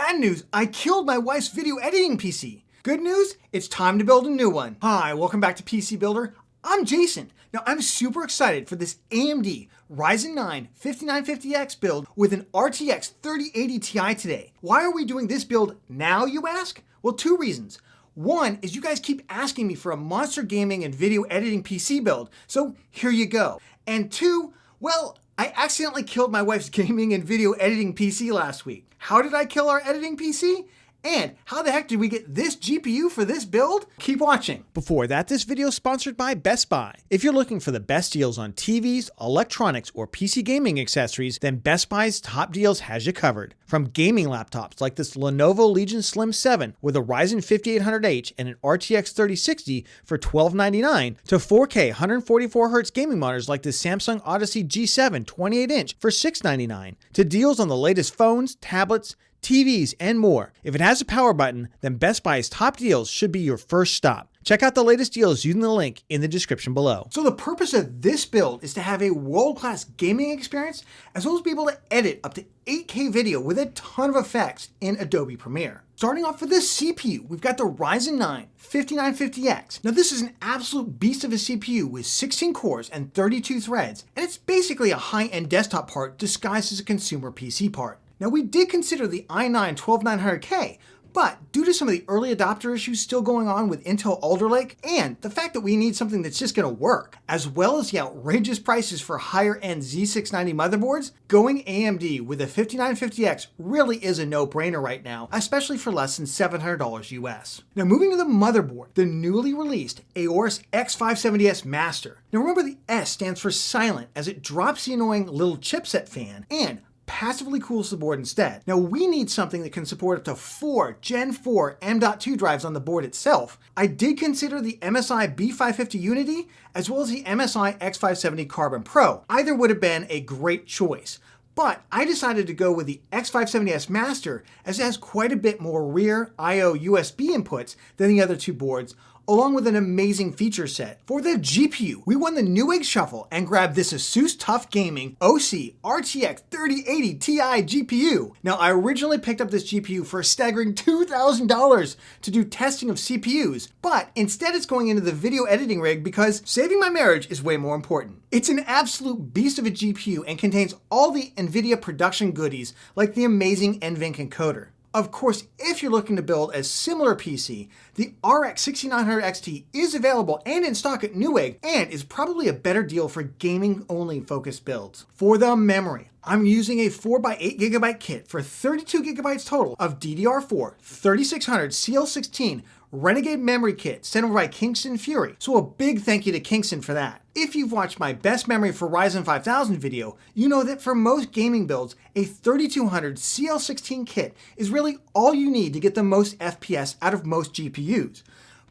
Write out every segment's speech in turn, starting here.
Bad news, I killed my wife's video editing PC. Good news, it's time to build a new one. Hi, welcome back to PC Builder. I'm Jason. Now I'm super excited for this AMD Ryzen 9 5950X build with an RTX 3080 Ti today. Why are we doing this build now, you ask? Well, two reasons. One is you guys keep asking me for a monster gaming and video editing PC build, so here you go. And two, well, I accidentally killed my wife's gaming and video editing PC last week. How did I kill our editing PC? And how the heck did we get this GPU for this build? Keep watching. Before that, this video is sponsored by Best Buy. If you're looking for the best deals on TVs, electronics, or PC gaming accessories, then Best Buy's top deals has you covered. From gaming laptops like this Lenovo Legion Slim 7 with a Ryzen 5800H and an RTX 3060 for $1299 to 4K 144Hz gaming monitors like the Samsung Odyssey G7 28-inch for $699 to deals on the latest phones, tablets, TVs, and more. If it has a power button, then Best Buy's top deals should be your first stop. Check out the latest deals using the link in the description below. So the purpose of this build is to have a world-class gaming experience, as well as be able to edit up to 8K video with a ton of effects in Adobe Premiere. Starting off with this CPU, we've got the Ryzen 9 5950X. Now this is an absolute beast of a CPU with 16 cores and 32 threads, and it's basically a high-end desktop part disguised as a consumer PC part. Now we did consider the i9 12900K, but due to some of the early adopter issues still going on with Intel Alder Lake, and the fact that we need something that's just gonna work, as well as the outrageous prices for higher end Z690 motherboards, going AMD with a 5950X really is a no-brainer right now, especially for less than $700 US. Now moving to the motherboard, the newly released Aorus X570S Master. Now remember, the S stands for silent, as it drops the annoying little chipset fan and passively cools the board instead. Now we need something that can support up to 4 Gen4 M.2 drives on the board itself. I did consider the MSI B550 Unity as well as the MSI X570 Carbon Pro. Either would have been a great choice, but I decided to go with the X570S Master as it has quite a bit more rear I/O USB inputs than the other two boards, along with an amazing feature set. For the GPU, we won the Newegg Shuffle and grabbed this ASUS TUF Gaming OC RTX 3080 Ti GPU. Now, I originally picked up this GPU for a staggering $2,000 to do testing of CPUs, but instead it's going into the video editing rig because saving my marriage is way more important. It's an absolute beast of a GPU and contains all the NVIDIA production goodies like the amazing NVENC encoder. Of course, if you're looking to build a similar PC, the RX 6900 XT is available and in stock at Newegg and is probably a better deal for gaming-only focused builds. For the memory, I'm using a 4x8GB kit for 32GB total of DDR4 3600 CL16 Renegade memory kit sent over by Kingston Fury, so a big thank you to Kingston for that. If you've watched my best memory for Ryzen 5000 video, you know that for most gaming builds, a 3200 CL16 kit is really all you need to get the most FPS out of most GPUs.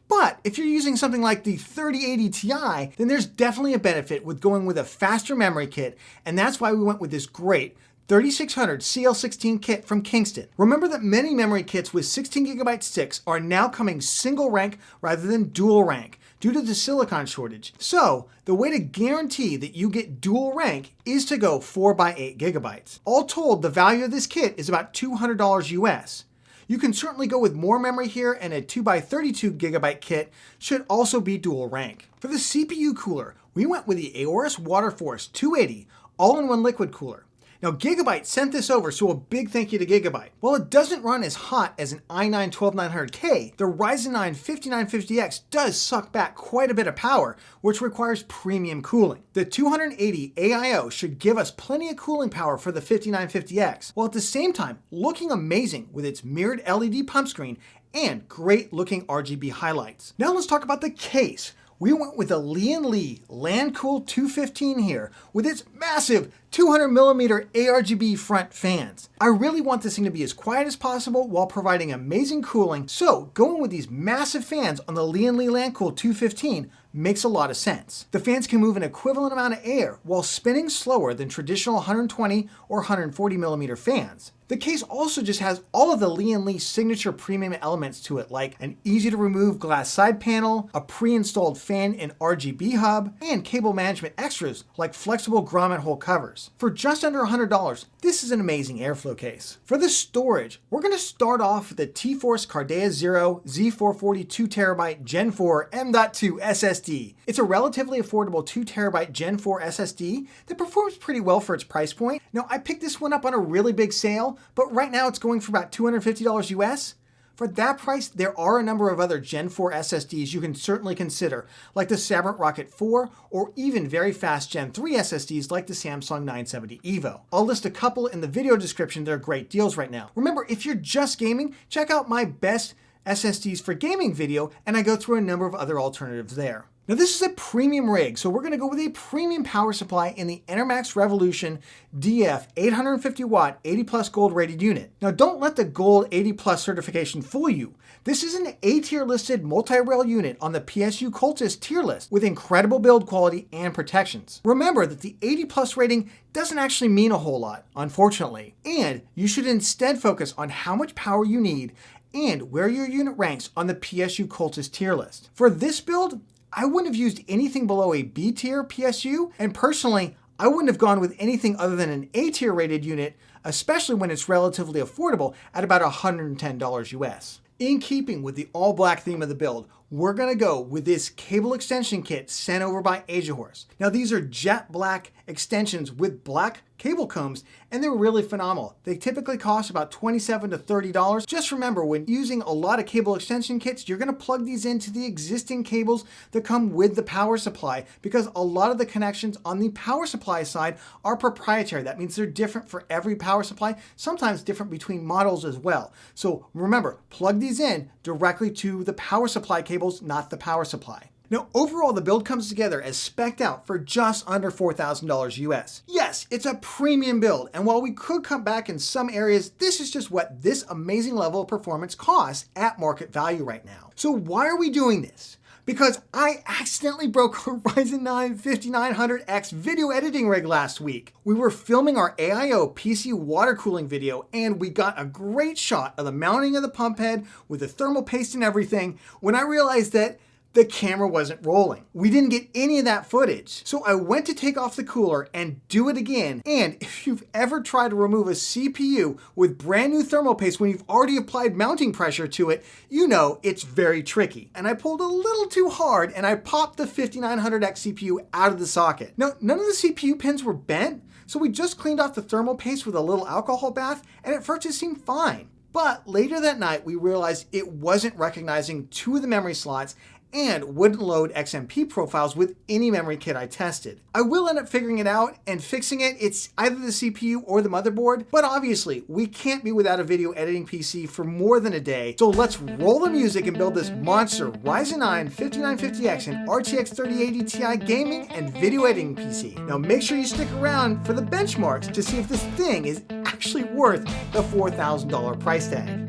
But if you're using something like the 3080 Ti, then there's definitely a benefit with going with a faster memory kit, and that's why we went with this great 3600 CL16 kit from Kingston. Remember that many memory kits with 16GB sticks are now coming single rank rather than dual rank due to the silicon shortage. So the way to guarantee that you get dual rank is to go 4x8GB. All told, the value of this kit is about $200 US. You can certainly go with more memory here, and a 2x32GB kit should also be dual rank. For the CPU cooler, we went with the Aorus Waterforce 280 all-in-one liquid cooler. Now Gigabyte sent this over, so a big thank you to Gigabyte. While it doesn't run as hot as an i9 12900K, the Ryzen 9 5950X does suck back quite a bit of power, which requires premium cooling. The 280 AIO should give us plenty of cooling power for the 5950X, while at the same time looking amazing with its mirrored LED pump screen and great looking RGB highlights. Now let's talk about the case. We went with a Lian Land-Cool 215 here with its massive 200mm ARGB front fans. I really want this thing to be as quiet as possible while providing amazing cooling, so going with these massive fans on the Lian Land-Cool 215 makes a lot of sense. The fans can move an equivalent amount of air while spinning slower than traditional 120 or 140mm fans. The case also just has all of the Lian signature premium elements to it, like an easy to remove glass side panel, a pre-installed fan and RGB hub, and cable management extras like flexible grommet hole covers. For just under $100, this is an amazing airflow case. For the storage, we're going to start off with the T-Force Cardea Zero Z440 2TB Gen 4 M.2 SSD. It's a relatively affordable 2TB Gen 4 SSD that performs pretty well for its price point. Now, I picked this one up on a really big sale, but right now it's going for about $250 US. For that price, there are a number of other Gen 4 SSDs you can certainly consider, like the Sabrent Rocket 4, or even very fast Gen 3 SSDs like the Samsung 970 EVO. I'll list a couple in the video description that are great deals right now. Remember, if you're just gaming, check out my best SSDs for gaming video, and I go through a number of other alternatives there. Now this is a premium rig, so we're going to go with a premium power supply in the Enermax Revolution DF 850 watt 80 plus gold rated unit. Now don't let the gold 80 plus certification fool you. This is an A tier listed multi-rail unit on the PSU Cultist tier list with incredible build quality and protections. Remember that the 80 plus rating doesn't actually mean a whole lot, unfortunately, and you should instead focus on how much power you need and where your unit ranks on the PSU Cultist tier list. For this build, I wouldn't have used anything below a B tier PSU, and personally, I wouldn't have gone with anything other than an A tier rated unit, especially when it's relatively affordable at about $110 US. In keeping with the all black theme of the build, we're going to go with this cable extension kit sent over by Aorus. Now these are jet black extensions with black cable combs, and they're really phenomenal. They typically cost about $27 to $30. Just remember, when using a lot of cable extension kits, you're going to plug these into the existing cables that come with the power supply, because a lot of the connections on the power supply side are proprietary. That means they're different for every power supply, sometimes different between models as well. So remember, plug these in directly to the power supply cables, not the power supply. Now, overall, the build comes together as spec'd out for just under $4,000 US. Yes, it's a premium build, and while we could cut back in some areas, this is just what this amazing level of performance costs at market value right now. So why are we doing this? Because I accidentally broke a Ryzen 9 5950X video editing rig last week. We were filming our AIO PC water cooling video, and we got a great shot of the mounting of the pump head with the thermal paste and everything when I realized that the camera wasn't rolling. We didn't get any of that footage. So I went to take off the cooler and do it again. And if you've ever tried to remove a CPU with brand new thermal paste when you've already applied mounting pressure to it, you know it's very tricky. And I pulled a little too hard and I popped the 5900X CPU out of the socket. Now, none of the CPU pins were bent, so we just cleaned off the thermal paste with a little alcohol bath, and at first it seemed fine. But later that night, we realized it wasn't recognizing two of the memory slots and wouldn't load XMP profiles with any memory kit I tested. I will end up figuring it out and fixing it. It's either the CPU or the motherboard, but obviously we can't be without a video editing PC for more than a day. So let's roll the music and build this monster Ryzen 9 5950X and RTX 3080 Ti gaming and video editing PC. Now make sure you stick around for the benchmarks to see if this thing is actually worth the $4,000 price tag.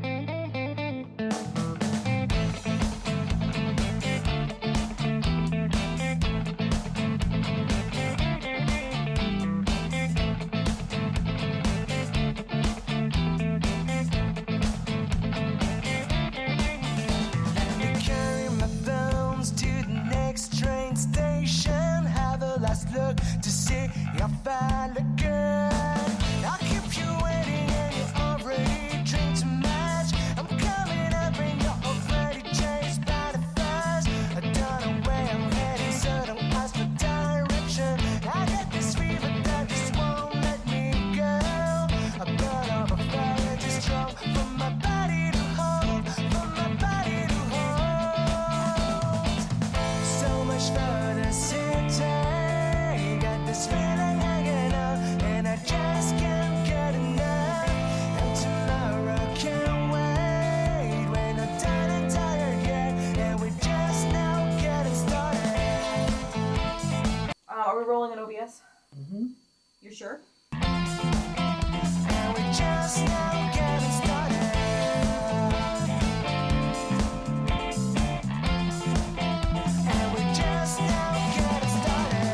To see your fella good. I'll keep you waiting and you already drink too much. I'm coming up and you're already chased by the fuzz. I don't know where I'm heading, so don't ask for direction. I got this fever that just won't let me go. I got all the fire too strong for my body to hold, for my body to hold. So much fun to sit down. This feeling hanging out, and I just can't get enough. And tomorrow can't wait. We're not done and tired yet, and we're just now getting started. Are we rolling in OBS? Mm-hmm. You're sure? And we're just now getting started. And we're just now getting started.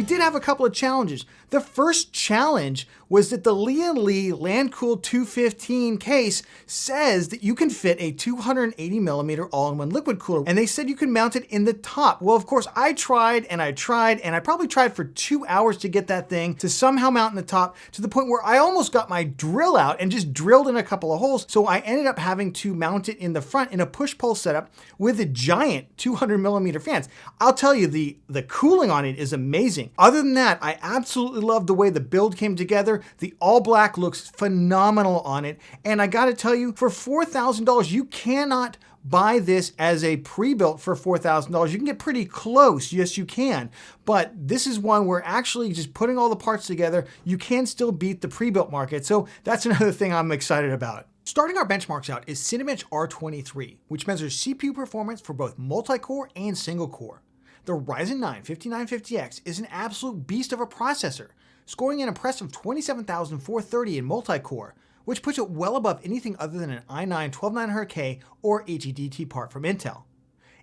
we did have a couple of challenges. The first challenge was that the Lian Landcool 215 case says that you can fit a 280mm all-in-one liquid cooler, and they said you can mount it in the top. Well, of course, I tried, and I probably tried for 2 hours to get that thing to somehow mount in the top, to the point where I almost got my drill out and just drilled in a couple of holes. So I ended up having to mount it in the front in a push-pull setup with a giant 200mm fans. I'll tell you, the cooling on it is amazing. Other than that, I absolutely love the way the build came together. The all black looks phenomenal on it. And I gotta tell you, for $4,000, you cannot buy this as a pre-built for $4,000. You can get pretty close, yes you can, but this is one where actually just putting all the parts together, you can still beat the pre-built market. So that's another thing I'm excited about. Starting our benchmarks out is Cinebench R23, which measures CPU performance for both multi-core and single-core. The Ryzen 9 5950X is an absolute beast of a processor, scoring an impressive 27,430 in multi-core, which puts it well above anything other than an i9 12900K or HEDT part from Intel.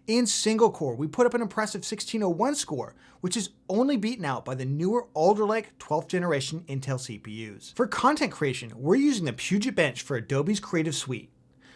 In single core, we put up an impressive 1601 score, which is only beaten out by the newer Alder Lake 12th generation Intel CPUs. For content creation, we're using the Puget Bench for Adobe's Creative Suite.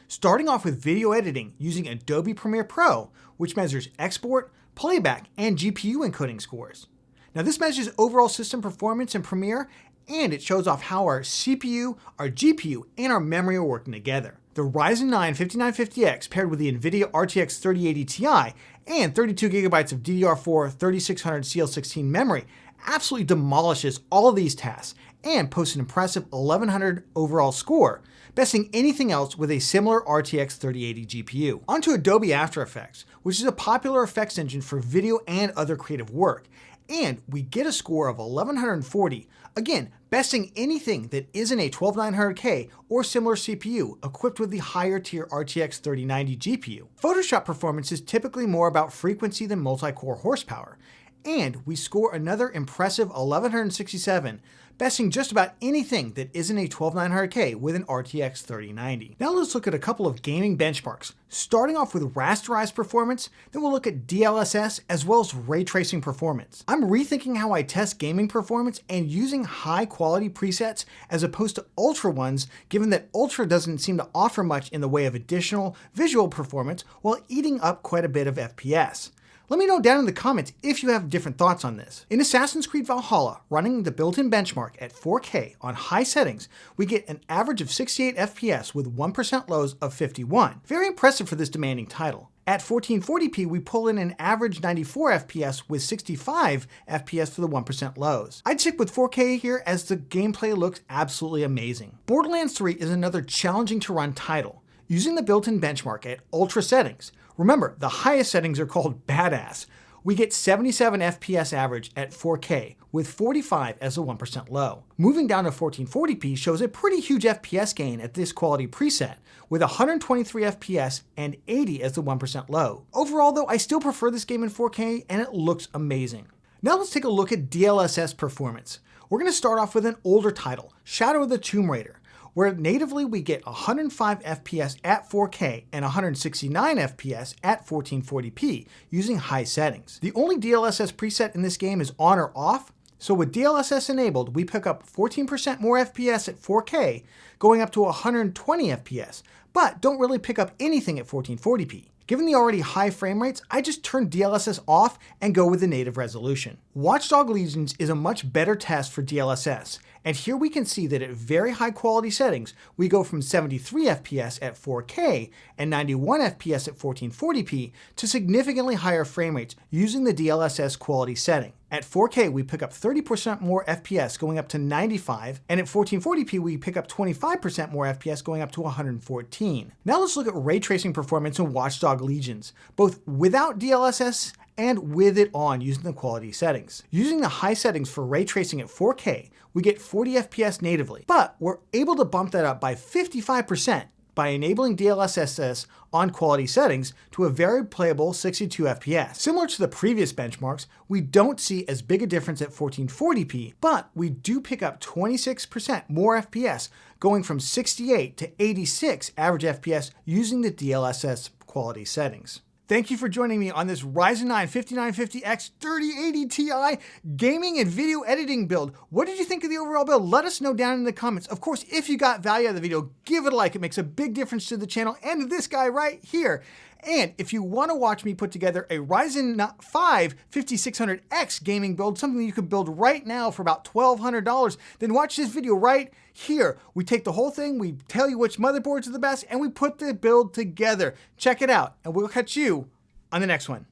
Starting off with video editing using Adobe Premiere Pro, which measures export, playback, and GPU encoding scores. Now this measures overall system performance in Premiere, and it shows off how our CPU, our GPU, and our memory are working together. The Ryzen 9 5950X paired with the NVIDIA RTX 3080 Ti and 32GB of DDR4 3600 CL16 memory absolutely demolishes all of these tasks and posts an impressive 1100 overall score, besting anything else with a similar RTX 3080 GPU. Onto Adobe After Effects, which is a popular effects engine for video and other creative work. And we get a score of 1140, again, besting anything that isn't a 12900K or similar CPU equipped with the higher tier RTX 3090 GPU. Photoshop performance is typically more about frequency than multi-core horsepower. And we score another impressive 1167, besting just about anything that isn't a 12900K with an RTX 3090. Now let's look at a couple of gaming benchmarks, starting off with rasterized performance, then we'll look at DLSS as well as ray tracing performance. I'm rethinking how I test gaming performance and using high quality presets as opposed to ultra ones, given that ultra doesn't seem to offer much in the way of additional visual performance while eating up quite a bit of FPS. Let me know down in the comments if you have different thoughts on this. In Assassin's Creed Valhalla, running the built-in benchmark at 4K on high settings, we get an average of 68 FPS with 1% lows of 51. Very impressive for this demanding title. At 1440p, we pull in an average 94 FPS with 65 FPS for the 1% lows. I'd stick with 4K here as the gameplay looks absolutely amazing. Borderlands 3 is another challenging to run title, using the built-in benchmark at ultra settings. Remember, the highest settings are called badass. We get 77 FPS average at 4K, with 45 as a 1% low. Moving down to 1440p shows a pretty huge FPS gain at this quality preset, with 123 FPS and 80 as the 1% low. Overall though, I still prefer this game in 4K and it looks amazing. Now let's take a look at DLSS performance. We're going to start off with an older title, Shadow of the Tomb Raider, where natively we get 105 FPS at 4K and 169 FPS at 1440p using high settings. The only DLSS preset in this game is on or off, so with DLSS enabled, we pick up 14% more FPS at 4K, going up to 120 FPS, but don't really pick up anything at 1440p. Given the already high frame rates, I just turn DLSS off and go with the native resolution. Watch Dogs Legion is a much better test for DLSS, and here we can see that at very high quality settings, we go from 73 FPS at 4K and 91 FPS at 1440p to significantly higher frame rates using the DLSS quality setting. At 4K, we pick up 30% more FPS going up to 95, and at 1440p, we pick up 25% more FPS going up to 114. Now let's look at ray tracing performance in Watch Dogs Legion, both without DLSS and with it on using the quality settings. Using the high settings for ray tracing at 4K, we get 40 FPS natively, but we're able to bump that up by 55% by enabling DLSS on quality settings to a very playable 62 FPS. Similar to the previous benchmarks, we don't see as big a difference at 1440p, but we do pick up 26% more FPS, going from 68 to 86 average FPS using the DLSS quality settings. Thank you for joining me on this Ryzen 9 5950X 3080 Ti gaming and video editing build. What did you think of the overall build? Let us know down in the comments. Of course, if you got value out of the video, give it a like. It makes a big difference to the channel and to this guy right here. And if you want to watch me put together a Ryzen 5 5600X gaming build, something you could build right now for about $1,200, then watch this video right here. We take the whole thing, we tell you which motherboards are the best, and we put the build together. Check it out, and we'll catch you on the next one.